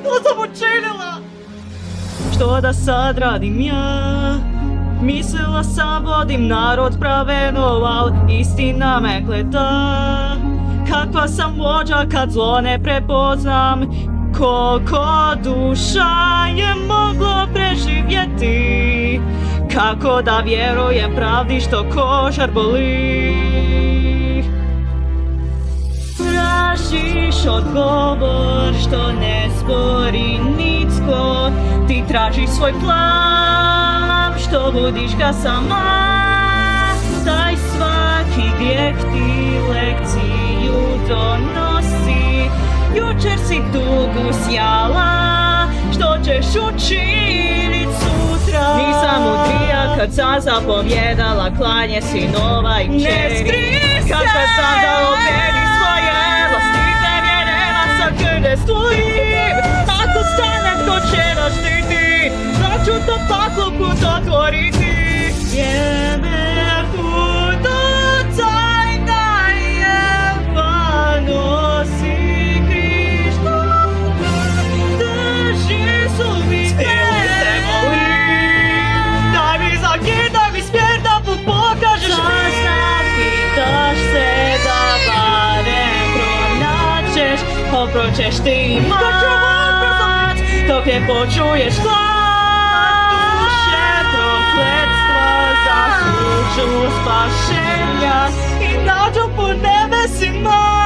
Što sam učinila? Što da sad radim ja? Mislila sam vodim narod pravedno, al istina me gleda. Kakva sam vođa kad zlo ne prepoznam, koliko duša je moglo preživjeti. Kako da vjerujem pravdi što kožar boli. Tražiš odgovor što ne zbori nitko. Ti tražiš svoj plan što budiš ga sama. Taj svaki grijeh ti lekciju donosi. Jučer si tugu sjala, što ćeš učinit sutra? Nisam udrija kad sam zapovjedala klanje sinova i kćeri. Ne skrij se! Kad sam da operi svoje vlastite vjerema sa krde stojim. Ako stanem tko će raštiti, da ću to paklo put otvoriti. Jeme put ocaj da je nosi. Proćeš ti mat, dok ne počuješ glas duše prokletstva, zaslužu spašenja i nađu po nebesima.